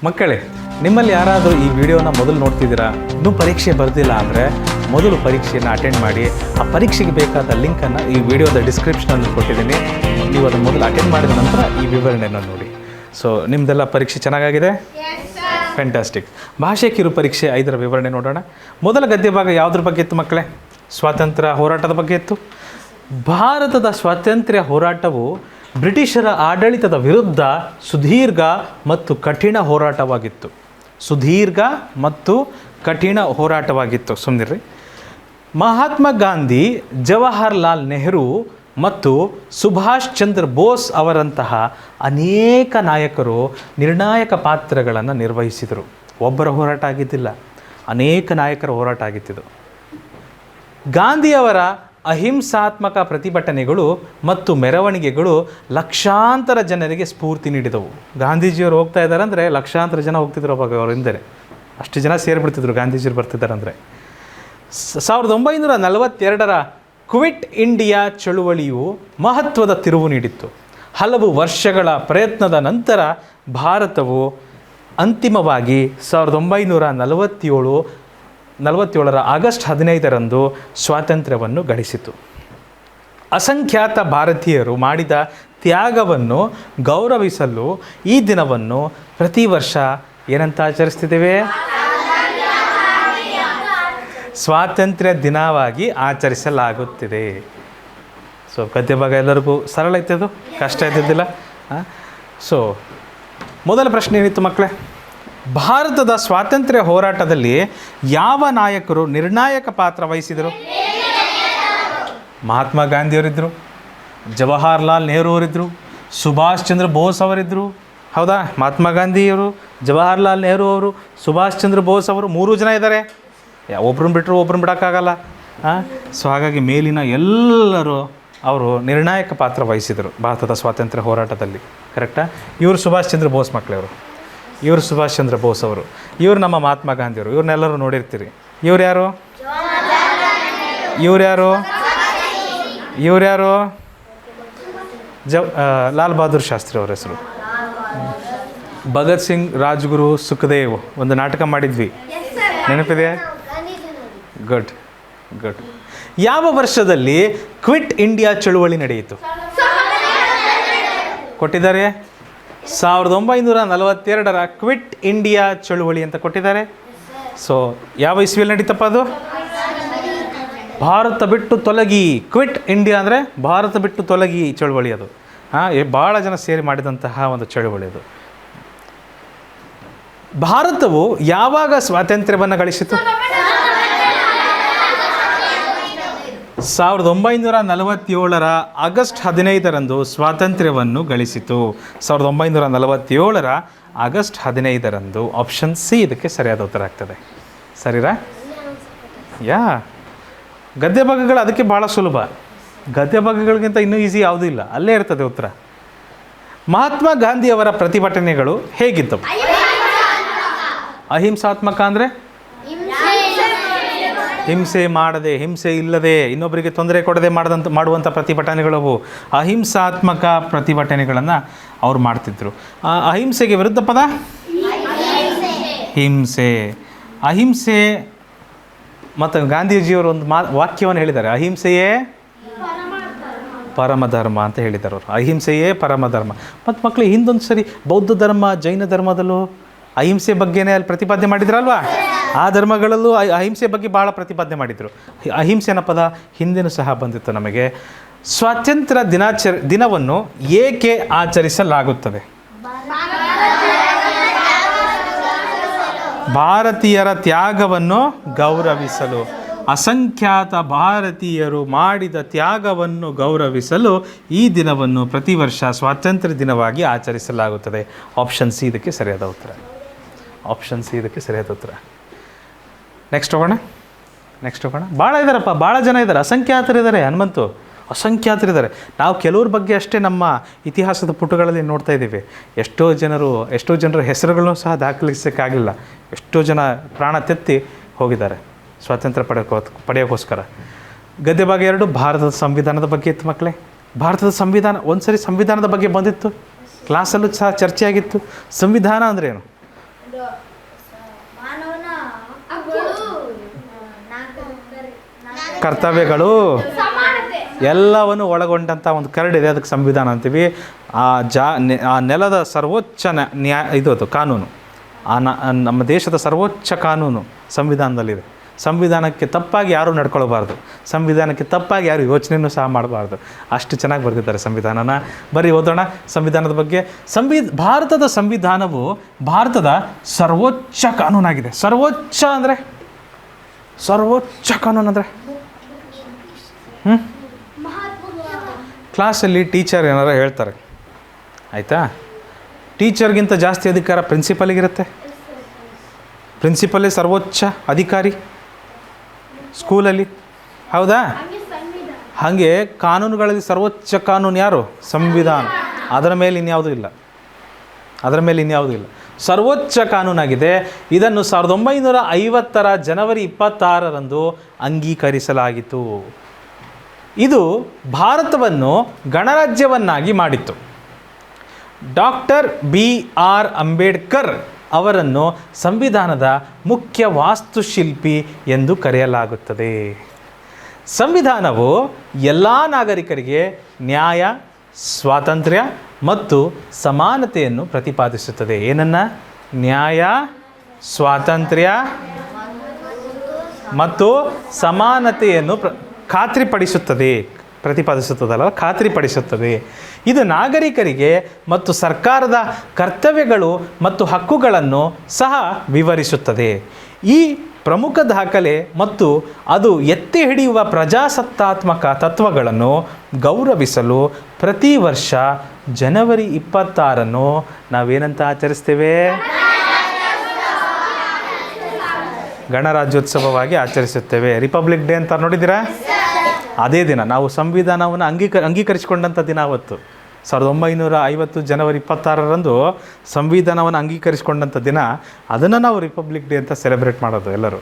ಮಕ್ಕಳೇ, ನಿಮ್ಮಲ್ಲಿ ಯಾರಾದರೂ ಈ ವಿಡಿಯೋನ ಮೊದಲು ನೋಡ್ತಿದ್ದೀರಾ, ಇನ್ನೂ ಪರೀಕ್ಷೆ ಬರೆದಿಲ್ಲ ಅಂದರೆ ಮೊದಲು ಪರೀಕ್ಷೆಯನ್ನು ಅಟೆಂಡ್ ಮಾಡಿ. ಆ ಪರೀಕ್ಷೆಗೆ ಬೇಕಾದ ಲಿಂಕನ್ನು ಈ ವಿಡಿಯೋದ ಡಿಸ್ಕ್ರಿಪ್ಷನಲ್ಲಿ ಕೊಟ್ಟಿದ್ದೀನಿ. ನೀವು ಅದನ್ನು ಮೊದಲು ಅಟೆಂಡ್ ಮಾಡಿದ ನಂತರ ಈ ವಿವರಣೆಯನ್ನು ನೋಡಿ. ಸೊ ನಿಮ್ಮದೆಲ್ಲ ಪರೀಕ್ಷೆ ಚೆನ್ನಾಗಾಗಿದೆ? ಫ್ಯಾಂಟಾಸ್ಟಿಕ್. ಭಾಷೆ ಕಿರು ಪರೀಕ್ಷೆ 5ರ ವಿವರಣೆ ನೋಡೋಣ. ಮೊದಲ ಗದ್ಯ ಭಾಗ ಯಾವುದ್ರ ಬಗ್ಗೆ ಇತ್ತು ಮಕ್ಕಳೇ? ಸ್ವಾತಂತ್ರ್ಯ ಹೋರಾಟದ ಬಗ್ಗೆ ಇತ್ತು. ಭಾರತದ ಸ್ವಾತಂತ್ರ್ಯ ಹೋರಾಟವು ಬ್ರಿಟಿಷರ ಆಡಳಿತದ ವಿರುದ್ಧ ಸುದೀರ್ಘ ಮತ್ತು ಕಠಿಣ ಹೋರಾಟವಾಗಿತ್ತು. ಸುದೀರ್ಘ ಮತ್ತು ಕಠಿಣ ಹೋರಾಟವಾಗಿತ್ತು. ಸುಮ್ಮನಿರ್ರಿ. ಮಹಾತ್ಮ ಗಾಂಧಿ, ಜವಾಹರ್ಲಾಲ್ ನೆಹರು ಮತ್ತು ಸುಭಾಷ್ ಚಂದ್ರ ಬೋಸ್ ಅವರಂತಹ ಅನೇಕ ನಾಯಕರು ನಿರ್ಣಾಯಕ ಪಾತ್ರಗಳನ್ನು ನಿರ್ವಹಿಸಿದರು. ಒಬ್ಬರ ಹೋರಾಟ ಆಗಿದ್ದಿಲ್ಲ, ಅನೇಕ ನಾಯಕರ ಹೋರಾಟ ಆಗಿತ್ತಿದ್ದು. ಗಾಂಧಿಯವರ ಅಹಿಂಸಾತ್ಮಕ ಪ್ರತಿಭಟನೆಗಳು ಮತ್ತು ಮೆರವಣಿಗೆಗಳು ಲಕ್ಷಾಂತರ ಜನರಿಗೆ ಸ್ಫೂರ್ತಿ ನೀಡಿದವು. ಗಾಂಧೀಜಿಯವರು ಹೋಗ್ತಾ ಇದ್ದಾರೆ ಅಂದರೆ ಲಕ್ಷಾಂತರ ಜನ ಹೋಗ್ತಿದ್ರು ಅವಾಗ ಅವ್ರ ಹಿಂದೆ. ಅಷ್ಟು ಜನ ಸೇರಿಬಿಡ್ತಿದ್ರು ಗಾಂಧೀಜಿಯವರು ಬರ್ತಿದ್ದಾರೆ ಅಂದರೆ. 1942ರ ಕ್ವಿಟ್ ಇಂಡಿಯಾ ಚಳುವಳಿಯು ಮಹತ್ವದ ತಿರುವು ನೀಡಿತ್ತು. ಹಲವು ವರ್ಷಗಳ ಪ್ರಯತ್ನದ ನಂತರ ಭಾರತವು ಅಂತಿಮವಾಗಿ 1947ರ ಆಗಸ್ಟ್ 15ರಂದು ಸ್ವಾತಂತ್ರ್ಯವನ್ನು ಗಳಿಸಿತು. ಅಸಂಖ್ಯಾತ ಭಾರತೀಯರು ಮಾಡಿದ ತ್ಯಾಗವನ್ನು ಗೌರವಿಸಲು ಈ ದಿನವನ್ನು ಪ್ರತಿ ವರ್ಷ ಏನಂತ ಆಚರಿಸ್ತಿದ್ದೇವೆ? ಸ್ವಾತಂತ್ರ್ಯ ದಿನವಾಗಿ ಆಚರಿಸಲಾಗುತ್ತಿದೆ. ಸೊ ಗದ್ಯ ಭಾಗ ಎಲ್ಲರಿಗೂ ಸರಳ ಇತ್ತದು, ಕಷ್ಟ ಇದ್ದಿದ್ದಿಲ್ಲ. ಸೊ ಮೊದಲ ಪ್ರಶ್ನೆ ಏನಿತ್ತು ಮಕ್ಕಳೇ? ಭಾರತದ ಸ್ವಾತಂತ್ರ್ಯ ಹೋರಾಟದಲ್ಲಿ ಯಾವ ನಾಯಕರು ನಿರ್ಣಾಯಕ ಪಾತ್ರ ವಹಿಸಿದರು? ಮಹಾತ್ಮ ಗಾಂಧಿಯವರಿದ್ದರು, ಜವಾಹರ್ಲಾಲ್ ನೆಹರು ಅವರಿದ್ದರು, ಸುಭಾಷ್ ಚಂದ್ರ ಬೋಸ್ ಅವರಿದ್ದರು. ಹೌದಾ? ಮಹಾತ್ಮ ಗಾಂಧಿಯವರು, ಜವಾಹರ್ಲಾಲ್ ನೆಹರು ಅವರು, ಸುಭಾಷ್ ಚಂದ್ರ ಬೋಸ್ ಅವರು 3 ಜನ ಇದ್ದಾರೆ. ಒಬ್ರನ್ನ ಬಿಟ್ಟರು ಒಬ್ರನ್ನ ಬಿಡೋಕ್ಕಾಗಲ್ಲ. ಸೊ ಹಾಗಾಗಿ ಮೇಲಿನ ಎಲ್ಲರೂ ಅವರು ನಿರ್ಣಾಯಕ ಪಾತ್ರ ವಹಿಸಿದರು ಭಾರತದ ಸ್ವಾತಂತ್ರ್ಯ ಹೋರಾಟದಲ್ಲಿ. ಕರೆಕ್ಟಾ? ಇವರು ಸುಭಾಷ್ ಚಂದ್ರ ಬೋಸ್ ಮಕ್ಕಳವರು. ಇವರು ಸುಭಾಷ್ ಚಂದ್ರ ಬೋಸ್ ಅವರು. ಇವರು ನಮ್ಮ ಮಹಾತ್ಮ ಗಾಂಧಿಯವರು. ಇವ್ರನ್ನೆಲ್ಲರೂ ನೋಡಿರ್ತೀರಿ. ಇವ್ರು ಯಾರು? ಲಾಲ್ ಬಹದ್ದೂರ್ ಶಾಸ್ತ್ರಿ ಅವರ ಹೆಸರು. ಭಗತ್ ಸಿಂಗ್, ರಾಜ್ಗುರು, ಸುಖದೇವ್ ಒಂದು ನಾಟಕ ಮಾಡಿದ್ವಿ, ನೆನಪಿದೆ? ಗುಡ್. ಯಾವ ವರ್ಷದಲ್ಲಿ ಕ್ವಿಟ್ ಇಂಡಿಯಾ ಚಳುವಳಿ ನಡೆಯಿತು? ಕೊಟ್ಟಿದ್ದಾರೆ. 1942ರ ಕ್ವಿಟ್ ಇಂಡಿಯಾ ಚಳುವಳಿ ಅಂತ ಕೊಟ್ಟಿದ್ದಾರೆ. ಸೊ ಯಾವ ಇಸ್ವಿಯಲ್ಲಿ ನಡೀತಪ್ಪ ಅದು? ಭಾರತ ಬಿಟ್ಟು ತೊಲಗಿ. ಕ್ವಿಟ್ ಇಂಡಿಯಾ ಅಂದರೆ ಭಾರತ ಬಿಟ್ಟು ತೊಲಗಿ ಚಳುವಳಿ ಅದು. ಭಾಳ ಜನ ಸೇರಿ ಮಾಡಿದಂತಹ ಒಂದು ಚಳುವಳಿ ಅದು. ಭಾರತವು ಯಾವಾಗ ಸ್ವಾತಂತ್ರ್ಯವನ್ನು ಗಳಿಸಿತು? 1947ರ ಆಗಸ್ಟ್ 15ರಂದು ಸ್ವಾತಂತ್ರ್ಯವನ್ನು ಗಳಿಸಿತು. 1947ರ ಆಗಸ್ಟ್ 15ರಂದು. ಆಪ್ಷನ್ ಸಿ ಇದಕ್ಕೆ ಸರಿಯಾದ ಉತ್ತರ ಆಗ್ತದೆ. ಸರಿರಾ? ಗದ್ಯ ಭಾಗಗಳು ಅದಕ್ಕೆ ಭಾಳ ಸುಲಭ. ಗದ್ಯ ಭಾಗಗಳಿಗಿಂತ ಇನ್ನೂ ಈಸಿ ಯಾವುದೂ ಇಲ್ಲ, ಅಲ್ಲೇ ಇರ್ತದೆ ಉತ್ತರ. ಮಹಾತ್ಮ ಗಾಂಧಿಯವರ ಪ್ರತಿಭಟನೆಗಳು ಹೇಗಿದ್ದವು? ಅಹಿಂಸಾತ್ಮಕ ಅಂದರೆ ಹಿಂಸೆ ಮಾಡದೆ, ಹಿಂಸೆ ಇಲ್ಲದೆ, ಇನ್ನೊಬ್ಬರಿಗೆ ತೊಂದರೆ ಕೊಡದೆ ಮಾಡುವಂಥ ಪ್ರತಿಭಟನೆಗಳವು. ಅಹಿಂಸಾತ್ಮಕ ಪ್ರತಿಭಟನೆಗಳನ್ನು ಅವ್ರು ಮಾಡ್ತಿದ್ರು. ಅಹಿಂಸೆಗೆ ವಿರುದ್ಧ ಪದ ಹಿಂಸೆ. ಅಹಿಂಸೆ ಮತ್ತು ಗಾಂಧೀಜಿಯವರು ಒಂದು ವಾಕ್ಯವನ್ನು ಹೇಳಿದ್ದಾರೆ, ಅಹಿಂಸೆಯೇ ಪರಮಧರ್ಮ ಅಂತ ಹೇಳಿದ್ದಾರೆ ಅವರು. ಅಹಿಂಸೆಯೇ ಪರಮಧರ್ಮ. ಮತ್ತು ಮಕ್ಕಳು ಹಿಂದೊಂದು ಸರಿ ಬೌದ್ಧ ಧರ್ಮ, ಜೈನ ಧರ್ಮದಲ್ಲೂ ಅಹಿಂಸೆ ಬಗ್ಗೆನೇ ಅಲ್ಲಿ ಪ್ರತಿಪಾದನೆ ಮಾಡಿದ್ರಲ್ವಾ? ಆ ಧರ್ಮಗಳಲ್ಲೂ ಅಹಿಂಸೆ ಬಗ್ಗೆ ಭಾಳ ಪ್ರತಿಪಾದನೆ ಮಾಡಿದರು. ಅಹಿಂಸೆನ ಪದ ಹಿಂದೆನೂ ಸಹ ಬಂದಿತ್ತು ನಮಗೆ. ಸ್ವಾತಂತ್ರ್ಯ ದಿನವನ್ನು ಏಕೆ ಆಚರಿಸಲಾಗುತ್ತದೆ? ಭಾರತೀಯರ ತ್ಯಾಗವನ್ನು ಗೌರವಿಸಲು. ಅಸಂಖ್ಯಾತ ಭಾರತೀಯರು ಮಾಡಿದ ತ್ಯಾಗವನ್ನು ಗೌರವಿಸಲು ಈ ದಿನವನ್ನು ಪ್ರತಿ ವರ್ಷ ಸ್ವಾತಂತ್ರ್ಯ ದಿನವಾಗಿ ಆಚರಿಸಲಾಗುತ್ತದೆ. ಆಪ್ಷನ್ ಸಿ ಇದಕ್ಕೆ ಸರಿಯಾದ ಉತ್ತರ. ಆಪ್ಷನ್ ಸಿ ಇದಕ್ಕೆ ಸರಿಯಾದ ಉತ್ತರ. ನೆಕ್ಸ್ಟ್ ಹೋಗೋಣ. ಭಾಳ ಇದ್ದಾರಪ್ಪ, ಭಾಳ ಜನ ಇದ್ದಾರೆ. ಅಸಂಖ್ಯಾತರಿದ್ದಾರೆ. ಹನುಮಂತು, ಅಸಂಖ್ಯಾತರಿದ್ದಾರೆ. ನಾವು ಕೆಲವ್ರ ಬಗ್ಗೆ ಅಷ್ಟೇ ನಮ್ಮ ಇತಿಹಾಸದ ಪುಟಗಳಲ್ಲಿ ನೋಡ್ತಾ ಇದ್ದೀವಿ. ಎಷ್ಟೋ ಜನರ ಹೆಸರುಗಳನ್ನು ಸಹ ದಾಖಲಿಸೋಕ್ಕಾಗಲಿಲ್ಲ. ಎಷ್ಟೋ ಜನ ಪ್ರಾಣ ತೆತ್ತಿ ಹೋಗಿದ್ದಾರೆ ಸ್ವಾತಂತ್ರ್ಯ ಪಡೆಯೋಕ್ಕೋಸ್ಕರ. ಗದ್ಯ ಭಾಗ 2 ಭಾರತದ ಸಂವಿಧಾನದ ಬಗ್ಗೆ ಇತ್ತು ಮಕ್ಕಳೇ. ಭಾರತದ ಸಂವಿಧಾನ ಒಂದು ಸರಿ ಸಂವಿಧಾನದ ಬಗ್ಗೆ ಬಂದಿತ್ತು, ಕ್ಲಾಸಲ್ಲೂ ಸಹ ಚರ್ಚೆ ಆಗಿತ್ತು. ಸಂವಿಧಾನ ಅಂದ್ರೇನು? ಮಾನವನ ಹಕ್ಕುಗಳು, ಕರ್ತವ್ಯಗಳು ಸಮಾನತೆ, ಎಲ್ಲವನ್ನು ಒಳಗೊಂಡಂಥ ಒಂದು ಕರಡಿದೆ, ಅದಕ್ಕೆ ಸಂವಿಧಾನ ಅಂತೀವಿ. ಆ ನೆಲದ ಸರ್ವೋಚ್ಚ ಇದು ಕಾನೂನು, ನಮ್ಮ ದೇಶದ ಸರ್ವೋಚ್ಚ ಕಾನೂನು ಸಂವಿಧಾನದಲ್ಲಿದೆ. ಸಂವಿಧಾನಕ್ಕೆ ತಪ್ಪಾಗಿ ಯಾರೂ ನಡ್ಕೊಳ್ಬಾರ್ದು, ಸಂವಿಧಾನಕ್ಕೆ ತಪ್ಪಾಗಿ ಯಾರು ಯೋಚನೆಯೂ ಸಹ ಮಾಡಬಾರ್ದು. ಅಷ್ಟು ಚೆನ್ನಾಗಿ ಬರೆದಿದ್ದಾರೆ ಸಂವಿಧಾನನ. ಬರೀ ಓದೋಣ ಸಂವಿಧಾನದ ಬಗ್ಗೆ. ಭಾರತದ ಸಂವಿಧಾನವು ಭಾರತದ ಸರ್ವೋಚ್ಚ ಕಾನೂನಾಗಿದೆ. ಸರ್ವೋಚ್ಚ ಅಂದರೆ ಸರ್ವೋಚ್ಚ ಕಾನೂನು ಅಂದರೆ ಕ್ಲಾಸಲ್ಲಿ ಟೀಚರ್ ಏನಾರು ಹೇಳ್ತಾರೆ ಆಯಿತಾ, ಟೀಚರ್ಗಿಂತ ಜಾಸ್ತಿ ಅಧಿಕಾರ ಪ್ರಿನ್ಸಿಪಲ್ಗಿರುತ್ತೆ. ಪ್ರಿನ್ಸಿಪಲ್ಲೇ ಸರ್ವೋಚ್ಚ ಅಧಿಕಾರಿ ಸ್ಕೂಲಲ್ಲಿ, ಹೌದಾ? ಹಾಗೆ ಕಾನೂನುಗಳಲ್ಲಿ ಸರ್ವೋಚ್ಚ ಕಾನೂನು ಯಾರು? ಸಂವಿಧಾನ. ಅದರ ಮೇಲೆ ಇನ್ಯಾವುದೂ ಇಲ್ಲ, ಅದರ ಮೇಲೆ ಇನ್ಯಾವುದೂ ಇಲ್ಲ. ಸರ್ವೋಚ್ಚ ಕಾನೂನಾಗಿದೆ. ಇದನ್ನು 1950 ಜನವರಿ 26 ಅಂಗೀಕರಿಸಲಾಯಿತು. ಇದು ಭಾರತವನ್ನು ಗಣರಾಜ್ಯವನ್ನಾಗಿ ಮಾಡಿತ್ತು. ಡಾಕ್ಟರ್ BR ಅಂಬೇಡ್ಕರ್ ಅವರನ್ನು ಸಂವಿಧಾನದ ಮುಖ್ಯ ವಾಸ್ತುಶಿಲ್ಪಿ ಎಂದು ಕರೆಯಲಾಗುತ್ತದೆ. ಸಂವಿಧಾನವು ಎಲ್ಲ ನಾಗರಿಕರಿಗೆ ನ್ಯಾಯ, ಸ್ವಾತಂತ್ರ್ಯ ಮತ್ತು ಸಮಾನತೆಯನ್ನು ಪ್ರತಿಪಾದಿಸುತ್ತದೆ. ಏನನ್ನ? ನ್ಯಾಯ, ಸ್ವಾತಂತ್ರ್ಯ ಮತ್ತು ಸಮಾನತೆಯನ್ನು ಖಾತ್ರಿಪಡಿಸುತ್ತದೆ. ಪ್ರತಿಪಾದಿಸುತ್ತದಲ್ಲ, ಖಾತ್ರಿಪಡಿಸುತ್ತದೆ. ಇದು ನಾಗರಿಕರಿಗೆ ಮತ್ತು ಸರ್ಕಾರದ ಕರ್ತವ್ಯಗಳು ಮತ್ತು ಹಕ್ಕುಗಳನ್ನು ಸಹ ವಿವರಿಸುತ್ತದೆ. ಈ ಪ್ರಮುಖ ದಾಖಲೆ ಮತ್ತು ಅದು ಎತ್ತಿ ಹಿಡಿಯುವ ಪ್ರಜಾಸತ್ತಾತ್ಮಕ ತತ್ವಗಳನ್ನು ಗೌರವಿಸಲು ಪ್ರತಿ ವರ್ಷ ಜನವರಿ 26 ನಾವೇನಂತ ಆಚರಿಸ್ತೇವೆ? ಗಣರಾಜ್ಯೋತ್ಸವವಾಗಿ ಆಚರಿಸುತ್ತೇವೆ. ರಿಪಬ್ಲಿಕ್ ಡೇ ಅಂತ ನೋಡಿದ್ದೀರಾ? ಅದೇ ದಿನ ನಾವು ಸಂವಿಧಾನವನ್ನು ಅಂಗೀಕರಿಸಿಕೊಂಡಂಥ ದಿನ ಅವತ್ತು. 1950 ಜನವರಿ 26 ಸಂವಿಧಾನವನ್ನು ಅಂಗೀಕರಿಸಿಕೊಂಡಂಥ ದಿನ. ಅದನ್ನು ನಾವು ರಿಪಬ್ಲಿಕ್ ಡೇ ಅಂತ ಸೆಲೆಬ್ರೇಟ್ ಮಾಡೋದು ಎಲ್ಲರೂ.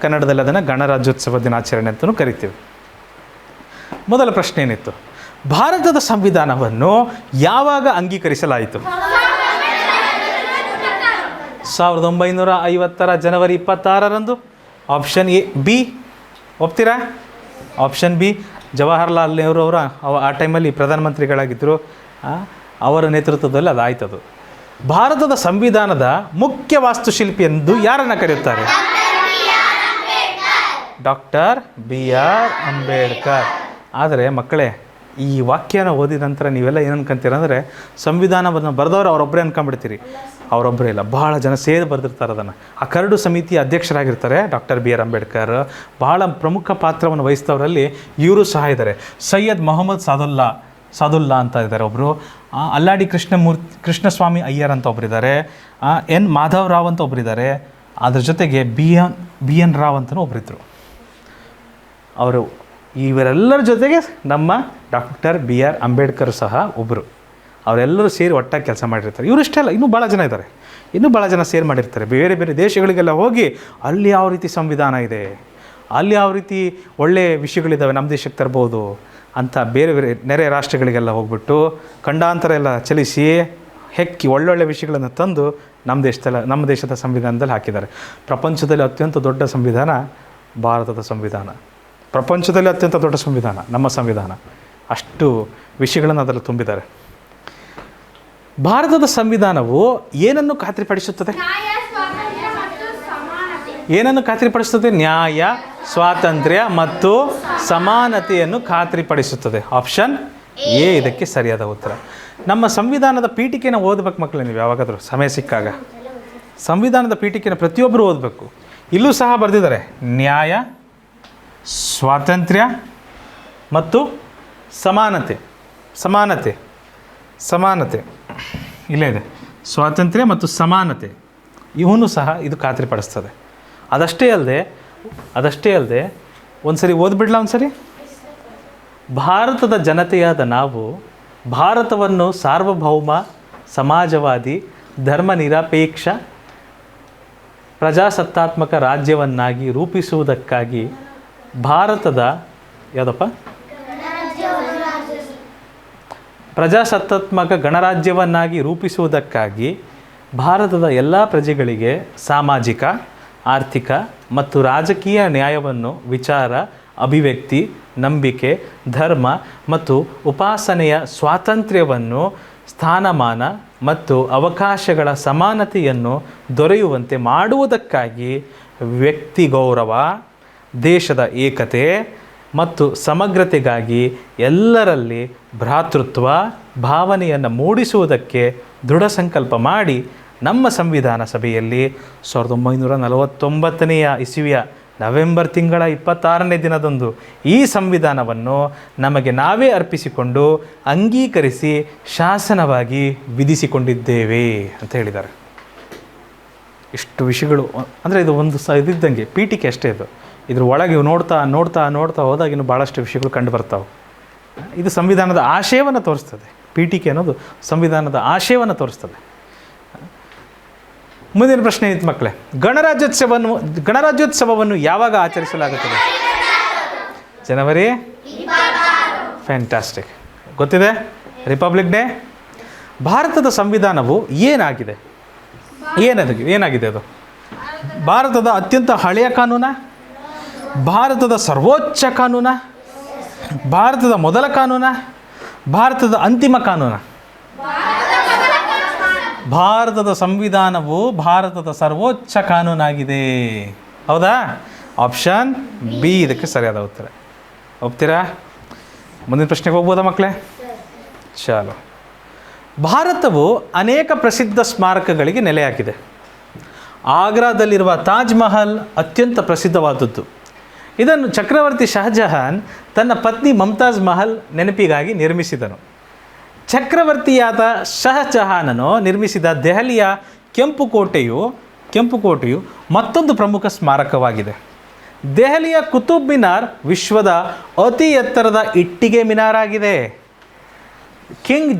ಕನ್ನಡದಲ್ಲಿ ಅದನ್ನು ಗಣರಾಜ್ಯೋತ್ಸವ ದಿನಾಚರಣೆ ಅಂತಲೂ ಕರಿತೀವಿ. ಮೊದಲ ಪ್ರಶ್ನೆ ಏನಿತ್ತು? ಭಾರತದ ಸಂವಿಧಾನವನ್ನು ಯಾವಾಗ ಅಂಗೀಕರಿಸಲಾಯಿತು? 1950 ಜನವರಿ 26 ಆಪ್ಷನ್ ಎ. ಬಿ ಒಪ್ತೀರಾ? Option B. ಜವಾಹರ್ಲಾಲ್ ನೆಹರು ಅವರು ಆ ಟೈಮಲ್ಲಿ ಪ್ರಧಾನಮಂತ್ರಿಗಳಾಗಿದ್ದರು. ಅವರ ನೇತೃತ್ವದಲ್ಲಿ ಅದಾಯ್ತದು. ಭಾರತದ ಸಂವಿಧಾನದ ಮುಖ್ಯ ವಾಸ್ತುಶಿಲ್ಪಿ ಎಂದು ಯಾರನ್ನು ಕರೆಯುತ್ತಾರೆ? Doctor BR Ambedkar. ಆದರೆ ಮಕ್ಕಳೇ, ಈ ವಾಕ್ಯನ ಓದಿದ ನಂತರ ನೀವೆಲ್ಲ ಏನು ಅನ್ಕೊಂತೀರ ಅಂದರೆ, ಸಂವಿಧಾನವನ್ನು ಬರೆದವರು ಅವರೊಬ್ಬರೇ ಅನ್ಕೊಂಡ್ಬಿಡ್ತೀರಿ. ಅವರೊಬ್ಬರೇ ಇಲ್ಲ, ಬಹಳ ಜನ ಸೇರಿ ಬರೆದಿರ್ತಾರೆ ಅದನ್ನು. ಆ ಕರಡು ಸಮಿತಿಯ ಅಧ್ಯಕ್ಷರಾಗಿರ್ತಾರೆ ಡಾಕ್ಟರ್ BR ಅಂಬೇಡ್ಕರ್. ಬಹಳ ಪ್ರಮುಖ ಪಾತ್ರವನ್ನು ವಹಿಸಿದವರಲ್ಲಿ ಇವರು ಸಹ ಇದ್ದಾರೆ. ಸೈಯದ್ ಮೊಹಮ್ಮದ್ ಸಾದುಲ್ಲಾ ಅಂತ ಇದ್ದಾರೆ ಒಬ್ಬರು. ಅಲ್ಲಾಡಿ ಕೃಷ್ಣಸ್ವಾಮಿ ಅಯ್ಯರ್ ಅಂತ ಒಬ್ಬರಿದ್ದಾರೆ. N ಮಾಧವ್ ರಾವ್ ಅಂತ ಒಬ್ಬರಿದ್ದಾರೆ. ಅದ್ರ ಜೊತೆಗೆ BN ರಾವ್ ಅಂತಲೂ ಒಬ್ಬರಿದ್ದರು. ಅವರು ಇವರೆಲ್ಲರ ಜೊತೆಗೆ ನಮ್ಮ ಡಾಕ್ಟರ್ BR ಅಂಬೇಡ್ಕರ್ ಸಹ ಒಬ್ಬರು. ಅವರೆಲ್ಲರೂ ಸೇರಿ ಒಟ್ಟಾಗಿ ಕೆಲಸ ಮಾಡಿರ್ತಾರೆ. ಇವರಿಷ್ಟೇ ಅಲ್ಲ, ಇನ್ನೂ ಭಾಳ ಜನ ಇದ್ದಾರೆ. ಇನ್ನೂ ಭಾಳ ಜನ ಸೇರಿ ಮಾಡಿರ್ತಾರೆ. ಬೇರೆ ಬೇರೆ ದೇಶಗಳಿಗೆಲ್ಲ ಹೋಗಿ ಅಲ್ಲಿ ಯಾವ ರೀತಿ ಸಂವಿಧಾನ ಇದೆ, ಅಲ್ಲಿ ಯಾವ ರೀತಿ ಒಳ್ಳೆಯ ವಿಷಯಗಳಿದ್ದಾವೆ, ನಮ್ಮ ದೇಶಕ್ಕೆ ತರ್ಬೋದು ಅಂತ ಬೇರೆ ಬೇರೆ ನೆರೆ ರಾಷ್ಟ್ರಗಳಿಗೆಲ್ಲ ಹೋಗ್ಬಿಟ್ಟು ಖಂಡಾಂತರ ಎಲ್ಲ ಚಲಿಸಿ ಹೆಕ್ಕಿ ಒಳ್ಳೊಳ್ಳೆ ವಿಷಯಗಳನ್ನು ತಂದು ನಮ್ಮ ದೇಶದ ಸಂವಿಧಾನದಲ್ಲಿ ಹಾಕಿದ್ದಾರೆ. ಪ್ರಪಂಚದಲ್ಲಿ ಅತ್ಯಂತ ದೊಡ್ಡ ಸಂವಿಧಾನ ಭಾರತದ ಸಂವಿಧಾನ. ಪ್ರಪಂಚದಲ್ಲಿ ಅತ್ಯಂತ ದೊಡ್ಡ ಸಂವಿಧಾನ ನಮ್ಮ ಸಂವಿಧಾನ. ಅಷ್ಟು ವಿಷಯಗಳನ್ನು ಅದರಲ್ಲಿ ತುಂಬಿದ್ದಾರೆ. ಭಾರತದ ಸಂವಿಧಾನವು ಏನನ್ನು ಖಾತ್ರಿಪಡಿಸುತ್ತದೆ? ಏನನ್ನು ಖಾತ್ರಿಪಡಿಸುತ್ತದೆ? ನ್ಯಾಯ, ಸ್ವಾತಂತ್ರ್ಯ ಮತ್ತು ಸಮಾನತೆಯನ್ನು ಖಾತ್ರಿಪಡಿಸುತ್ತದೆ. ಆಪ್ಷನ್ ಎ ಇದಕ್ಕೆ ಸರಿಯಾದ ಉತ್ತರ. ನಮ್ಮ ಸಂವಿಧಾನದ ಪೀಠಿಕೆನ ಓದಬೇಕು ಮಕ್ಕಳೇ. ನೀವು ಯಾವಾಗಾದರೂ ಸಮಯ ಸಿಕ್ಕಾಗ ಸಂವಿಧಾನದ ಪೀಠಿಕೆನ ಪ್ರತಿಯೊಬ್ಬರು ಓದಬೇಕು. ಇಲ್ಲೂ ಸಹ ಬರೆದಿದ್ದಾರೆ, ನ್ಯಾಯ, ಸ್ವಾತಂತ್ರ್ಯ ಮತ್ತು ಸಮಾನತೆ ಇಲ್ಲೇ ಇದೆ. ಸ್ವಾತಂತ್ರ್ಯ ಮತ್ತು ಸಮಾನತೆ ಇವನು ಸಹ ಇದು ಖಾತ್ರಿಪಡಿಸ್ತದೆ. ಅದಷ್ಟೇ ಅಲ್ಲದೆ ಒಂದು ಸರಿ ಓದ್ಬಿಡ್ಲಾ? ಒಂದು ಸರಿ. ಭಾರತದ ಜನತೆಯಾದ ನಾವು ಭಾರತವನ್ನು ಸಾರ್ವಭೌಮ, ಸಮಾಜವಾದಿ, ಧರ್ಮ ನಿರಪೇಕ್ಷ, ಪ್ರಜಾಸತ್ತಾತ್ಮಕ ರಾಜ್ಯವನ್ನಾಗಿ ರೂಪಿಸುವುದಕ್ಕಾಗಿ ಪ್ರಜಾಸತ್ತಾತ್ಮಕ ಗಣರಾಜ್ಯವನ್ನಾಗಿ ರೂಪಿಸುವುದಕ್ಕಾಗಿ ಭಾರತದ ಎಲ್ಲ ಪ್ರಜೆಗಳಿಗೆ ಸಾಮಾಜಿಕ, ಆರ್ಥಿಕ ಮತ್ತು ರಾಜಕೀಯ ನ್ಯಾಯವನ್ನು, ವಿಚಾರ, ಅಭಿವ್ಯಕ್ತಿ, ನಂಬಿಕೆ, ಧರ್ಮ ಮತ್ತು ಉಪಾಸನೆಯ ಸ್ವಾತಂತ್ರ್ಯವನ್ನು, ಸ್ಥಾನಮಾನ ಮತ್ತು ಅವಕಾಶಗಳ ಸಮಾನತೆಯನ್ನು ದೊರೆಯುವಂತೆ ಮಾಡುವುದಕ್ಕಾಗಿ ವ್ಯಕ್ತಿ ಗೌರವ, ದೇಶದ ಏಕತೆ ಮತ್ತು ಸಮಗ್ರತೆಗಾಗಿ ಎಲ್ಲರಲ್ಲಿ ಭ್ರಾತೃತ್ವ ಭಾವನೆಯನ್ನು ಮೂಡಿಸುವುದಕ್ಕೆ ದೃಢ ಸಂಕಲ್ಪ ಮಾಡಿ ನಮ್ಮ ಸಂವಿಧಾನ ಸಭೆಯಲ್ಲಿ 1949 ಇಸವಿಯ ನವೆಂಬರ್ ತಿಂಗಳ 26ನೇ ದಿನದಂದು ಈ ಸಂವಿಧಾನವನ್ನು ನಮಗೆ ನಾವೇ ಅರ್ಪಿಸಿಕೊಂಡು ಅಂಗೀಕರಿಸಿ ಶಾಸನವಾಗಿ ವಿಧಿಸಿಕೊಂಡಿದ್ದೇವೆ ಅಂತ ಹೇಳಿದ್ದಾರೆ. ಇಷ್ಟು ವಿಷಯಗಳು ಅಂದರೆ ಇದು ಒಂದು ಇದ್ದಂಗೆ ಪೀಠಿಕೆ ಅಷ್ಟೇ. ಇದ್ರ ಒಳಗೆ ನೋಡ್ತಾ ನೋಡ್ತಾ ನೋಡ್ತಾ ಹೋದಾಗ ಇನ್ನು ಭಾಳಷ್ಟು ವಿಷಯಗಳು ಕಂಡು ಬರ್ತಾವೆ. ಇದು ಸಂವಿಧಾನದ ಆಶಯವನ್ನು ತೋರಿಸ್ತದೆ. ಪೀಠಿಕೆ ಅನ್ನೋದು ಸಂವಿಧಾನದ ಆಶಯವನ್ನು ತೋರಿಸ್ತದೆ. ಮುಂದಿನ ಪ್ರಶ್ನೆ ಇತ್ತು ಮಕ್ಕಳೇ, ಗಣರಾಜ್ಯೋತ್ಸವವನ್ನು ಯಾವಾಗ ಆಚರಿಸಲಾಗುತ್ತದೆ? ಜನವರಿ. ಫ್ಯಾಂಟಾಸ್ಟಿಕ್. ಗೊತ್ತಿದೆ, ರಿಪಬ್ಲಿಕ್ ಡೇ. ಭಾರತದ ಸಂವಿಧಾನವು ಏನಾಗಿದೆ? ಏನಾಗಿದೆ ಅದು? ಭಾರತದ ಅತ್ಯಂತ ಹಳೆಯ ಕಾನೂನ, ಭಾರತದ ಸರ್ವೋಚ್ಚ ಕಾನೂನ, ಭಾರತದ ಮೊದಲ ಕಾನೂನ, ಭಾರತದ ಅಂತಿಮ ಕಾನೂನ? ಭಾರತದ ಸಂವಿಧಾನವು ಭಾರತದ ಸರ್ವೋಚ್ಚ ಕಾನೂನಾಗಿದೆ. ಹೌದಾ? ಆಪ್ಷನ್ ಬಿ ಇದಕ್ಕೆ ಸರಿಯಾದ ಉತ್ತರ. ಒಪ್ತೀರಾ? ಮುಂದಿನ ಪ್ರಶ್ನೆಗೆ ಹೋಗ್ಬೋದಾ ಮಕ್ಕಳೇ? ಚಾಲು. ಭಾರತವು ಅನೇಕ ಪ್ರಸಿದ್ಧ ಸ್ಮಾರಕಗಳಿಗೆ ನೆಲೆಯಾಗಿದೆ. ಆಗ್ರಾದಲ್ಲಿರುವ ತಾಜ್ ಮಹಲ್ ಅತ್ಯಂತ ಪ್ರಸಿದ್ಧವಾದದ್ದು. ಇದನ್ನು ಚಕ್ರವರ್ತಿ ಶಹಜಹಾನ್ ತನ್ನ ಪತ್ನಿ ಮಮ್ತಾಜ್ ಮಹಲ್ ನೆನಪಿಗಾಗಿ ನಿರ್ಮಿಸಿದನು. ಚಕ್ರವರ್ತಿಯಾದ ಶಹಜಹಾನನು ನಿರ್ಮಿಸಿದ ದೆಹಲಿಯ ಕೆಂಪು ಕೋಟೆಯು ಮತ್ತೊಂದು ಪ್ರಮುಖ ಸ್ಮಾರಕವಾಗಿದೆ. ದೆಹಲಿಯ ಕುತುಬ್ ಮಿನಾರ್ ವಿಶ್ವದ ಅತಿ ಎತ್ತರದ ಇಟ್ಟಿಗೆ ಮಿನಾರ್ ಆಗಿದೆ. ಕಿಂಗ್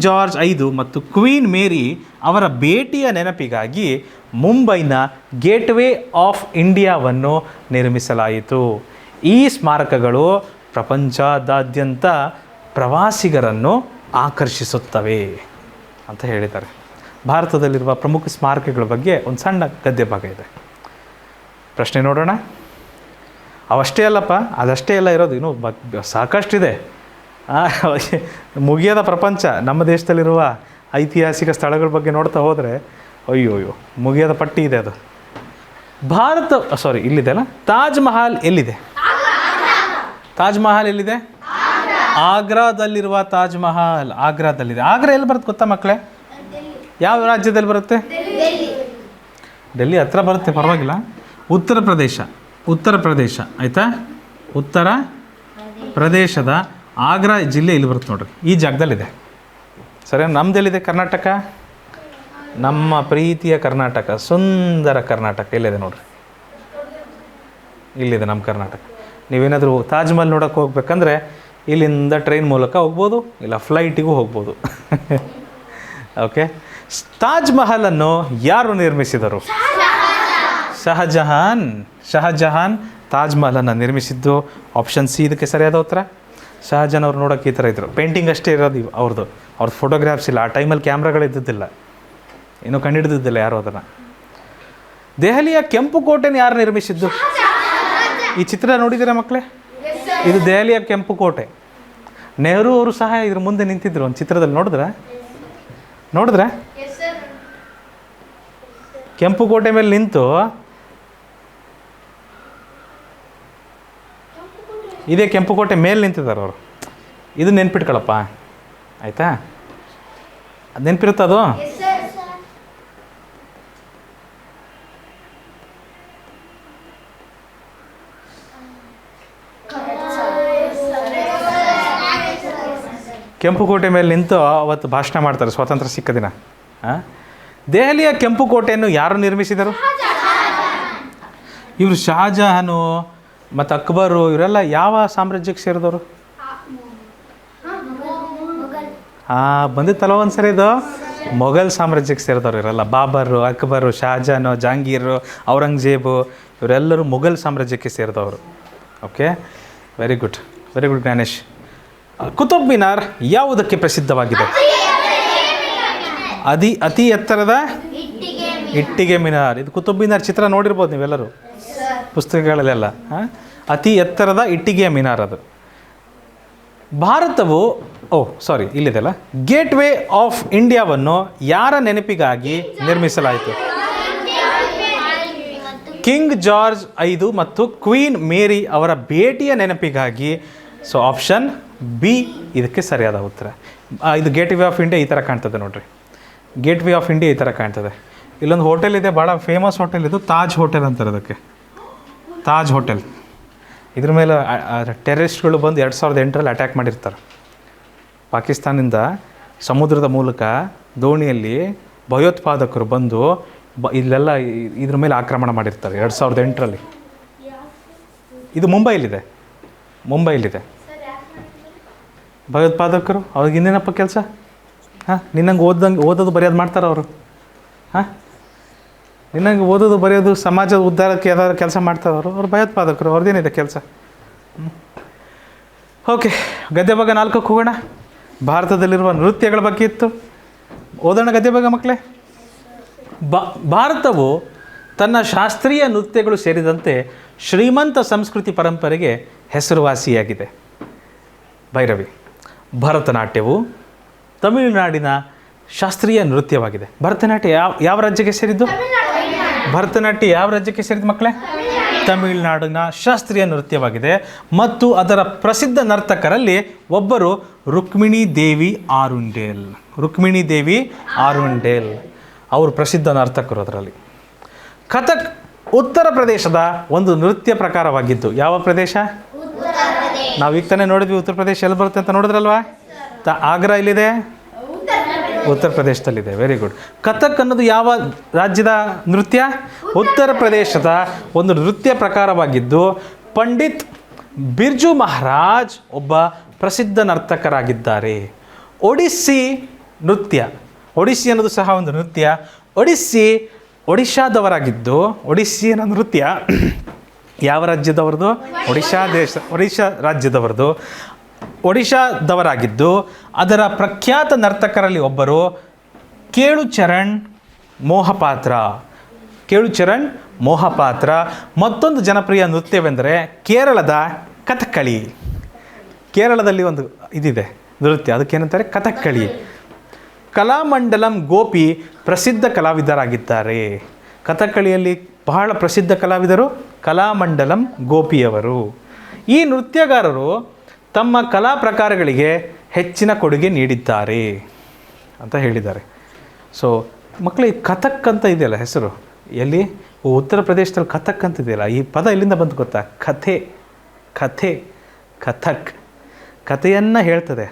ಜಾರ್ಜ್ ಐದು ಮತ್ತು ಕ್ವೀನ್ ಮೇರಿ ಅವರ ಭೇಟಿಯ ನೆನಪಿಗಾಗಿ ಮುಂಬೈನ ಗೇಟ್ವೇ ಆಫ್ ಇಂಡಿಯಾವನ್ನು ನಿರ್ಮಿಸಲಾಯಿತು. ಈ ಸ್ಮಾರಕಗಳು ಪ್ರಪಂಚದಾದ್ಯಂತ ಪ್ರವಾಸಿಗರನ್ನು ಆಕರ್ಷಿಸುತ್ತವೆ ಅಂತ ಹೇಳಿದ್ದಾರೆ. ಭಾರತದಲ್ಲಿರುವ ಪ್ರಮುಖ ಸ್ಮಾರಕಗಳ ಬಗ್ಗೆ ಒಂದು ಸಣ್ಣ ಗದ್ಯ ಭಾಗ ಇದೆ. ಪ್ರಶ್ನೆ ನೋಡೋಣ. ಅವಷ್ಟೇ ಅಲ್ಲಪ್ಪ, ಅದಷ್ಟೇ ಎಲ್ಲ ಇರೋದು, ಇನ್ನೂ ಸಾಕಷ್ಟಿದೆ. ಮುಗಿಯದ ಪ್ರಪಂಚ. ನಮ್ಮ ದೇಶದಲ್ಲಿರುವ ಐತಿಹಾಸಿಕ ಸ್ಥಳಗಳ ಬಗ್ಗೆ ನೋಡ್ತಾ ಹೋದರೆ ಅಯ್ಯೋ ಮುಗಿಯದ ಪಟ್ಟಿ ಇದೆ ಅದು. ಇಲ್ಲಿದೆ ಅಲ್ಲ, ತಾಜ್ ಮಹಲ್ ಎಲ್ಲಿದೆ? ತಾಜ್ ಮಹಲ್ ಎಲ್ಲಿದೆ? ಆಗ್ರಾದಲ್ಲಿರುವ ತಾಜ್ ಮಹಲ್ ಆಗ್ರಾದಲ್ಲಿದೆ. ಆಗ್ರಾ ಎಲ್ಲಿ ಬರುತ್ತೆ ಗೊತ್ತಾ ಮಕ್ಕಳೇ? ಯಾವ ರಾಜ್ಯದಲ್ಲಿ ಬರುತ್ತೆ? ಡೆಲ್ಲಿ ಹತ್ರ ಬರುತ್ತೆ, ಪರವಾಗಿಲ್ಲ. ಉತ್ತರ ಪ್ರದೇಶ ಆಯಿತಾ? ಉತ್ತರ ಪ್ರದೇಶದ ಆಗ್ರಾ ಜಿಲ್ಲೆ ಇಲ್ಲಿ ಬರುತ್ತೆ ನೋಡ್ರಿ, ಈ ಜಾಗದಲ್ಲಿದೆ. ಸರಿ, ನಮ್ಮದೆಲ್ಲಿದೆ? ಕರ್ನಾಟಕ. ನಮ್ಮ ಪ್ರೀತಿಯ ಕರ್ನಾಟಕ, ಸುಂದರ ಕರ್ನಾಟಕ ಎಲ್ಲಿದೆ ನೋಡ್ರಿ, ಇಲ್ಲಿದೆ ನಮ್ಮ ಕರ್ನಾಟಕ. ನೀವೇನಾದರೂ ತಾಜ್ ಮಹಲ್ ನೋಡೋಕ್ಕೆ ಹೋಗ್ಬೇಕಂದ್ರೆ ಇಲ್ಲಿಂದ ಟ್ರೈನ್ ಮೂಲಕ ಹೋಗ್ಬೋದು, ಇಲ್ಲ ಫ್ಲೈಟಿಗೂ ಹೋಗ್ಬೋದು. ಓಕೆ. ತಾಜ್ ಮಹಲನ್ನು ಯಾರು ನಿರ್ಮಿಸಿದರು? ಶಹಜಹಾನ್ ತಾಜ್ ಮಹಲನ್ನು ನಿರ್ಮಿಸಿದ್ದು. ಆಪ್ಷನ್ ಸಿ ಇದಕ್ಕೆ ಸರಿಯಾದ ಉತ್ತರ. ಶಹಜಹಾನ್ ಅವ್ರು ನೋಡೋಕೆ ಈ ಥರ ಇದ್ದರು. ಪೇಂಟಿಂಗ್ ಅಷ್ಟೇ ಇರೋದು ಅವ್ರದ್ದು ಫೋಟೋಗ್ರಾಫ್ಸ್ ಇಲ್ಲ. ಆ ಟೈಮಲ್ಲಿ ಕ್ಯಾಮ್ರಾಗಳು ಇದ್ದಿದ್ದಿಲ್ಲ, ಇನ್ನೂ ಕಂಡುಹಿಡಿದಿದ್ದಿಲ್ಲ ಯಾರು ಅದನ್ನು. ದೆಹಲಿಯ ಕೆಂಪು ಕೋಟೆನ ಯಾರು ನಿರ್ಮಿಸಿದ್ದು? ಈ ಚಿತ್ರ ನೋಡಿದ್ದೀರಾ ಮಕ್ಕಳೇ? ಇದು ದೆಹಲಿಯ ಕೆಂಪು ಕೋಟೆ. ನೆಹರು ಅವರು ಸಹ ಇದ್ರ ಮುಂದೆ ನಿಂತಿದ್ರು ಒಂದು ಚಿತ್ರದಲ್ಲಿ. ನೋಡಿದ್ರೆ ಕೆಂಪು ಕೋಟೆ ಮೇಲೆ ನಿಂತು ಇದೇ ಕೆಂಪು ಕೋಟೆ ಮೇಲೆ ನಿಂತಿದ್ದಾರೆ ಅವರು. ಇದು ನೆನ್ಪಿಟ್ಕೊಳ್ಳಪ್ಪ, ಆಯಿತಾ? ಅದು ನೆನಪಿರುತ್ತದು. ಕೆಂಪು ಕೋಟೆ ಮೇಲೆ ನಿಂತು ಅವತ್ತು ಭಾಷಣ ಮಾಡ್ತಾರೆ ಸ್ವಾತಂತ್ರ್ಯ ಸಿಕ್ಕ ದಿನ. ದೆಹಲಿಯ ಕೆಂಪು ಕೋಟೆಯನ್ನು ಯಾರು ನಿರ್ಮಿಸಿದರು? ಇವರು ಶಹಜಹಾನು ಮತ್ತು ಅಕ್ಬರು, ಇವರೆಲ್ಲ ಯಾವ ಸಾಮ್ರಾಜ್ಯಕ್ಕೆ ಸೇರಿದವರು? ಬಂದಿತ್ತಲ್ಲ ಒಂದ್ಸರಿ ಇದು, ಮೊಘಲ್ ಸಾಮ್ರಾಜ್ಯಕ್ಕೆ ಸೇರಿದವರು ಇವರೆಲ್ಲ. ಬಾಬರು, ಅಕ್ಬರು, ಶಹಜಹಾನು, ಜಹಾಂಗೀರು, ಔರಂಗಜೇಬು ಇವರೆಲ್ಲರೂ ಮೊಘಲ್ ಸಾಮ್ರಾಜ್ಯಕ್ಕೆ ಸೇರಿದವರು. Okay, very good Jnanesh. Qutub Minar ಯಾವುದಕ್ಕೆ ಪ್ರಸಿದ್ಧವಾಗಿದೆ? ಅತಿ ಎತ್ತರದ ಇಟ್ಟಿಗೆ ಇಟ್ಟಿಗೆ ಮಿನಾರ್. ಇದು ಕುತುಬ್ ಮಿನಾರ್ ಚಿತ್ರ ನೋಡಿರ್ಬೋದು ನೀವೆಲ್ಲರೂ ಪುಸ್ತಕಗಳಲ್ಲೆಲ್ಲ. ಅತಿ ಎತ್ತರದ ಇಟ್ಟಿಗೆಯ ಮಿನಾರ್ ಅದು. ಭಾರತವು ಇಲ್ಲಿದೆಲ್ಲ, ಗೇಟ್ ವೇ ಆಫ್ ಇಂಡಿಯಾವನ್ನು ಯಾರ ನೆನಪಿಗಾಗಿ ನಿರ್ಮಿಸಲಾಯಿತು? ಕಿಂಗ್ ಜಾರ್ಜ್ 5 ಮತ್ತು ಕ್ವೀನ್ ಮೇರಿ ಅವರ ಭೇಟಿಯ ನೆನಪಿಗಾಗಿ. ಸೊ ಆಪ್ಷನ್ ಬಿ ಇದಕ್ಕೆ ಸರಿಯಾದ ಉತ್ತರ. ಇದು ಗೇಟ್ ವೇ ಆಫ್ ಇಂಡಿಯಾ ಈ ಥರ ಕಾಣ್ತದೆ ನೋಡ್ರಿ. ಗೇಟ್ ವೇ ಆಫ್ ಇಂಡಿಯಾ ಈ ಥರ ಕಾಣ್ತದೆ. ಇಲ್ಲೊಂದು ಹೋಟೆಲ್ ಇದೆ, ಭಾಳ ಫೇಮಸ್ ಹೋಟೆಲ್ ಇದು, ತಾಜ್ ಹೋಟೆಲ್ ಅಂತಾರೆ ಅದಕ್ಕೆ, ತಾಜ್ ಹೋಟೆಲ್. ಇದ್ರ ಮೇಲೆ ಟೆರರಿಸ್ಟ್ಗಳು ಬಂದು 2008ರಲ್ಲಿ ಅಟ್ಯಾಕ್ ಮಾಡಿರ್ತಾರೆ. ಪಾಕಿಸ್ತಾನದಿಂದ ಸಮುದ್ರದ ಮೂಲಕ ದೋಣಿಯಲ್ಲಿ ಭಯೋತ್ಪಾದಕರು ಬಂದು ಇಲ್ಲೆಲ್ಲ ಇದ್ರ ಮೇಲೆ ಆಕ್ರಮಣ ಮಾಡಿರ್ತಾರೆ 2008ರಲ್ಲಿ. ಇದು ಮುಂಬೈಲಿದೆ. ಭಯೋತ್ಪಾದಕರು ಅವ್ರಿಗೆ ಇನ್ನೇನಪ್ಪ ಕೆಲಸ? ನಿನ್ನಂಗೆ ಓದೋದು ಬರೆಯೋದು ಮಾಡ್ತಾರೆ ಅವರು. ನಿನ್ನಂಗೆ ಓದೋದು ಬರೆಯೋದು ಸಮಾಜದ ಉದ್ಧಾರಕ್ಕೆ ಯಾವ್ದಾದ್ರು ಕೆಲಸ ಮಾಡ್ತಾರೆ ಅವ್ರು ಭಯೋತ್ಪಾದಕರು. ಅವ್ರದ್ದೇನಿದೆ ಕೆಲಸ? ಓಕೆ, ಗದ್ಯ ಭಾಗ 4ಕ್ಕೆ ಹೋಗೋಣ. ಭಾರತದಲ್ಲಿರುವ ನೃತ್ಯಗಳ ಬಗ್ಗೆ ಇತ್ತು, ಓದೋಣ ಗದ್ಯ ಭಾಗ ಮಕ್ಕಳೇ. ಭಾರತವು ತನ್ನ ಶಾಸ್ತ್ರೀಯ ನೃತ್ಯಗಳು ಸೇರಿದಂತೆ ಶ್ರೀಮಂತ ಸಂಸ್ಕೃತಿ ಪರಂಪರೆಗೆ ಹೆಸರುವಾಸಿಯಾಗಿದೆ. ಭೈರವಿ, ಭರತನಾಟ್ಯವು ತಮಿಳುನಾಡಿನ ಶಾಸ್ತ್ರೀಯ ನೃತ್ಯವಾಗಿದೆ. ಭರತನಾಟ್ಯ ಯಾವ ರಾಜ್ಯಕ್ಕೆ ಸೇರಿದ್ದು? ಭರತನಾಟ್ಯ ಯಾವ ರಾಜ್ಯಕ್ಕೆ ಸೇರಿದ್ದು ಮಕ್ಕಳೇ? ತಮಿಳುನಾಡಿನ ಶಾಸ್ತ್ರೀಯ ನೃತ್ಯವಾಗಿದೆ. ಮತ್ತು ಅದರ ಪ್ರಸಿದ್ಧ ನರ್ತಕರಲ್ಲಿ ಒಬ್ಬರು ರುಕ್ಮಿಣಿ ದೇವಿ ಆರುಂಡೇಲ್. ಅವರು ಪ್ರಸಿದ್ಧ ನರ್ತಕರು. ಅದರಲ್ಲಿ ಕಥಕ್ ಉತ್ತರ ಪ್ರದೇಶದ ಒಂದು ನೃತ್ಯ ಪ್ರಕಾರವಾಗಿದ್ದು. ಯಾವ ಪ್ರದೇಶ? ನಾವು ಈಗ ತಾನೇ ನೋಡಿದ್ವಿ ಉತ್ತರ ಪ್ರದೇಶ ಎಲ್ಲಿ ಬರುತ್ತೆ ಅಂತ ನೋಡಿದ್ರಲ್ವಾ? ಆಗ್ರಾ ಇಲ್ಲಿದೆ, ಉತ್ತರ ಪ್ರದೇಶದಲ್ಲಿದೆ. Very good. ಕಥಕ್ ಅನ್ನೋದು ಯಾವ ರಾಜ್ಯದ ನೃತ್ಯ? ಉತ್ತರ ಪ್ರದೇಶದ ಒಂದು ನೃತ್ಯ ಪ್ರಕಾರವಾಗಿದ್ದು ಪಂಡಿತ್ ಬಿರ್ಜು ಮಹಾರಾಜ್ ಒಬ್ಬ ಪ್ರಸಿದ್ಧ ನರ್ತಕರಾಗಿದ್ದಾರೆ. ಒಡಿಸ್ಸಿ ಅನ್ನೋದು ಸಹ ಒಂದು ನೃತ್ಯ. ಒಡಿಶಾದವರಾಗಿದ್ದು, ಒಡಿಸ್ಸಿ ಅನ್ನೋ ನೃತ್ಯ ಯಾವ ರಾಜ್ಯದವರದು? ಒಡಿಶಾ ರಾಜ್ಯದವರದು. ಒಡಿಶಾದವರಾಗಿದ್ದು ಅದರ ಪ್ರಖ್ಯಾತ ನರ್ತಕರಲ್ಲಿ ಒಬ್ಬರು ಕೇಳುಚರಣ್ ಮೊಹಪಾತ್ರ. ಮತ್ತೊಂದು ಜನಪ್ರಿಯ ನೃತ್ಯವೆಂದರೆ ಕೇರಳದ ಕಥಕ್ಕಳಿ. ಕೇರಳದಲ್ಲಿ ಒಂದು ಇದಿದೆ ನೃತ್ಯ, ಅದಕ್ಕೇನಂತಾರೆ? ಕಥಕ್ಕಳಿ. ಕಲಾಮಂಡಲಂ ಗೋಪಿ ಪ್ರಸಿದ್ಧ ಕಲಾವಿದರಾಗಿದ್ದಾರೆ. ಕಥಕ್ಕಳಿಯಲ್ಲಿ ಬಹಳ ಪ್ರಸಿದ್ಧ ಕಲಾವಿದರು ಕಲಾಮಂಡಲಂ ಗೋಪಿಯವರು. ಈ ನೃತ್ಯಗಾರರು ತಮ್ಮ ಕಲಾ ಪ್ರಕಾರಗಳಿಗೆ ಹೆಚ್ಚಿನ ಕೊಡುಗೆ ನೀಡಿದ್ದಾರೆ ಅಂತ ಹೇಳಿದ್ದಾರೆ. ಸೊ ಮಕ್ಕಳಿಗೆ ಕಥಕ್ ಅಂತ ಇದೆಯಲ್ಲ ಹೆಸರು, ಎಲ್ಲಿ? ಉತ್ತರ ಪ್ರದೇಶದಲ್ಲಿ ಕಥಕ್ ಅಂತ ಇದೆಯಲ್ಲ, ಈ ಪದ ಎಲ್ಲಿಂದ ಬಂತು ಗೊತ್ತಾ? ಕಥಕ್ ಕಥೆಯನ್ನು ಹೇಳ್ತದೆ.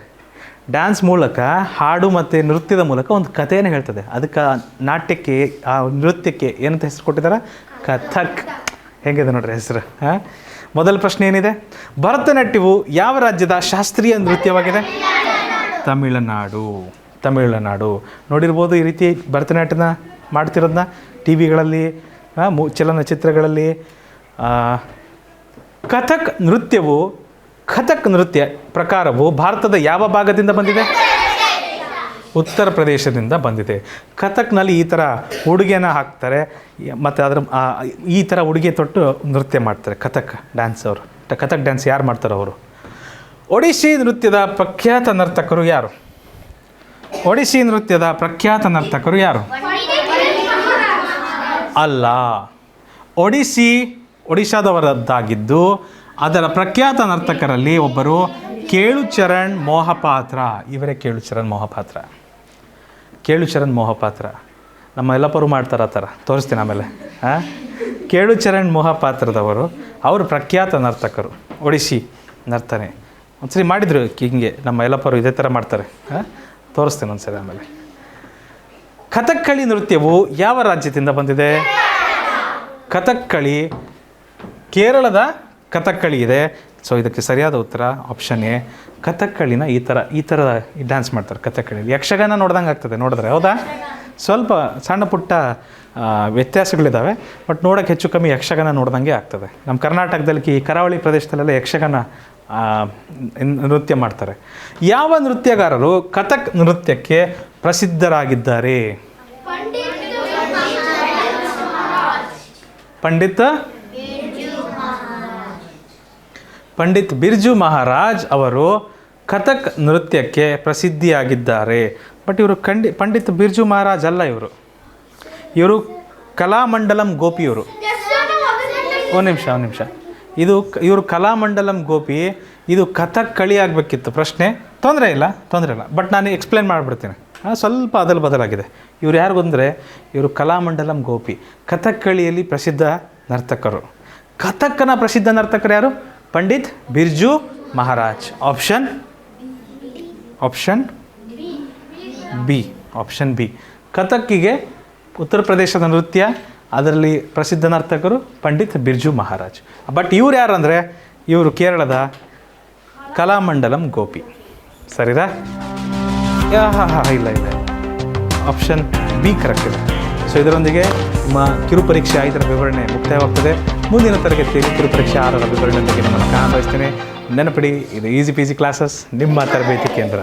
ಡ್ಯಾನ್ಸ್ ಮೂಲಕ, ಹಾಡು ಮತ್ತು ನೃತ್ಯದ ಮೂಲಕ ಒಂದು ಕಥೆಯನ್ನು ಹೇಳ್ತದೆ. ಅದಕ್ಕೆ ನಾಟ್ಯಕ್ಕೆ, ಆ ನೃತ್ಯಕ್ಕೆ ಏನಂತ ಹೆಸರು ಕೊಟ್ಟಿದ್ದಾರೆ? ಕಥಕ್. ಹೇಗಿದೆ ನೋಡ್ರಿ ಹೆಸರು. ಮೊದಲ ಪ್ರಶ್ನೆ ಏನಿದೆ? ಭರತನಾಟ್ಯವು ಯಾವ ರಾಜ್ಯದ ಶಾಸ್ತ್ರೀಯ ನೃತ್ಯವಾಗಿದೆ? ತಮಿಳುನಾಡು. ನೋಡಿರ್ಬೋದು ಈ ರೀತಿ ಭರತನಾಟ್ಯನ ಮಾಡ್ತಿರೋದನ್ನ ಟಿ ವಿಗಳಲ್ಲಿ, ಚಲನಚಿತ್ರಗಳಲ್ಲಿ. ಕಥಕ್ ನೃತ್ಯ ಪ್ರಕಾರವು ಭಾರತದ ಯಾವ ಭಾಗದಿಂದ ಬಂದಿದೆ? ಉತ್ತರ ಪ್ರದೇಶದಿಂದ ಬಂದಿದೆ. ಕಥಕ್ನಲ್ಲಿ ಈ ಥರ ಉಡುಗೆನ ಹಾಕ್ತಾರೆ ಮತ್ತು ಈ ಥರ ಉಡುಗೆ ತೊಟ್ಟು ನೃತ್ಯ ಮಾಡ್ತಾರೆ ಕಥಕ್ ಡ್ಯಾನ್ಸ್. ಅವರು ಕಥಕ್ ಡ್ಯಾನ್ಸ್ ಯಾರು ಮಾಡ್ತಾರೆ? ಅವರು. ಒಡಿಸ್ಸಿ ನೃತ್ಯದ ಪ್ರಖ್ಯಾತ ನರ್ತಕರು ಯಾರು? ಅಲ್ಲ, ಒಡಿಶಾದವರದ್ದಾಗಿದ್ದು ಅದರ ಪ್ರಖ್ಯಾತ ನರ್ತಕರಲ್ಲಿ ಒಬ್ಬರು ಕೇಳುಚರಣ್ ಮೊಹಪಾತ್ರ. ಇವರೇ ಕೇಳುಚರಣ್ ಮೊಹಪಾತ್ರ. ನಮ್ಮ ಎಲ್ಲಪ್ಪರು ಮಾಡ್ತಾರೆ ಆ ಥರ, ತೋರಿಸ್ತೀನಿ ಆಮೇಲೆ. ಕೇಳುಚರಣ್ ಮೊಹಪಾತ್ರದವರು, ಅವರು ಪ್ರಖ್ಯಾತ ನರ್ತಕರು, ಒಡಿಸ್ಸಿ ನರ್ತನೆ. ಒಂದ್ಸರಿ ಮಾಡಿದರು ಹಿಂಗೆ, ನಮ್ಮ ಎಲ್ಲಪ್ಪರು ಇದೇ ಥರ ಮಾಡ್ತಾರೆ. ತೋರಿಸ್ತೀನಿ ಒಂದ್ಸರಿ ಆಮೇಲೆ. ಕಥಕ್ಕಳಿ ನೃತ್ಯವು ಯಾವ ರಾಜ್ಯದಿಂದ ಬಂದಿದೆ? ಕಥಕ್ಕಳಿ ಕೇರಳದ ಕಥಕ್ಕಳಿ ಇದೆ. ಸೊ ಇದಕ್ಕೆ ಸರಿಯಾದ ಉತ್ತರ ಆಪ್ಷನ್ ಎ. ಕಥಕ್ಕಳಿನ ಈ ಥರ ಡ್ಯಾನ್ಸ್ ಮಾಡ್ತಾರೆ ಕಥಕ್ಕಳಿ. ಯಕ್ಷಗಾನ ನೋಡ್ದಂಗೆ ಆಗ್ತದೆ ನೋಡಿದ್ರೆ, ಹೌದಾ? ಸ್ವಲ್ಪ ಸಣ್ಣ ಪುಟ್ಟ ವ್ಯತ್ಯಾಸಗಳಿದ್ದಾವೆ, ಬಟ್ ನೋಡೋಕ್ಕೆ ಹೆಚ್ಚು ಕಮ್ಮಿ ಯಕ್ಷಗಾನ ನೋಡ್ದಂಗೆ ಆಗ್ತದೆ. ನಮ್ಮ ಕರ್ನಾಟಕದಲ್ಲಿ ಈ ಕರಾವಳಿ ಪ್ರದೇಶದಲ್ಲೆಲ್ಲ ಯಕ್ಷಗಾನ ನೃತ್ಯ ಮಾಡ್ತಾರೆ. ಯಾವ ನೃತ್ಯಗಾರರು ಕಥಕ್ ನೃತ್ಯಕ್ಕೆ ಪ್ರಸಿದ್ಧರಾಗಿದ್ದಾರೆ? ಪಂಡಿತ್ ಬಿರ್ಜು ಮಹಾರಾಜ್ ಅವರು ಕಥಕ್ ನೃತ್ಯಕ್ಕೆ ಪ್ರಸಿದ್ಧಿಯಾಗಿದ್ದಾರೆ. ಬಟ್ ಇವರು ಪಂಡಿತ್ ಬಿರ್ಜು ಮಹಾರಾಜ್ ಅಲ್ಲ, ಇವರು ಕಲಾಮಂಡಲಂ ಗೋಪಿಯವರು. ಒಂದು ನಿಮಿಷ ಇವರು ಕಲಾಮಂಡಲಂ ಗೋಪಿ. ಇದು ಕಥಕ್ ಕಳಿ ಆಗಬೇಕಿತ್ತು ಪ್ರಶ್ನೆ. ತೊಂದರೆ ಇಲ್ಲ. ಬಟ್ ನಾನು ಎಕ್ಸ್ಪ್ಲೇನ್ ಮಾಡಿಬಿಡ್ತೀನಿ. ಸ್ವಲ್ಪ ಬದಲಾಗಿದೆ. ಇವ್ರು ಯಾರು ಬಂದರೆ ಇವರು ಕಲಾಮಂಡಲಂ ಗೋಪಿ, ಕಥಕ್ಕಳಿಯಲ್ಲಿ ಪ್ರಸಿದ್ಧ ನರ್ತಕರು. ಕಥಕ್ಕನ ಪ್ರಸಿದ್ಧ ನರ್ತಕರು ಯಾರು? ಪಂಡಿತ್ ಬಿರ್ಜು ಮಹಾರಾಜ್. Option B. ಕಥಕ್ಕಿಗೆ ಉತ್ತರ ಪ್ರದೇಶದ ನೃತ್ಯ, ಅದರಲ್ಲಿ ಪ್ರಸಿದ್ಧ ನರ್ತಕರು ಪಂಡಿತ್ ಬಿರ್ಜು ಮಹಾರಾಜ್. ಬಟ್ ಇವ್ರು ಯಾರಂದರೆ ಇವರು ಕೇರಳದ ಕಲಾಮಂಡಲಂ ಗೋಪಿ. ಸರಿದಾ? ಇಲ್ಲ ಆಪ್ಷನ್ ಬಿ ಕರೆಕ್ಟ್ ಇದೆ. ಸೊ ಇದರೊಂದಿಗೆ ನಿಮ್ಮ ಕಿರು ಪರೀಕ್ಷೆ 5ರ ವಿವರಣೆ ಮುಕ್ತಾಯವಾಗ್ತದೆ. ಮುಂದಿನ ತರಗತಿಯಲ್ಲಿ ಕಿರು ಪರೀಕ್ಷೆ 6ರ ವಿವರಣೆಯೊಂದಿಗೆ ನಿಮ್ಮನ್ನು ಕಾಣಬಯಸ್ತೇನೆ. ನೆನಪಿಡಿ, ಇದು ಈಸಿ ಪೀಸಿ ಕ್ಲಾಸಸ್, ನಿಮ್ಮ ತರಬೇತಿ ಕೇಂದ್ರ.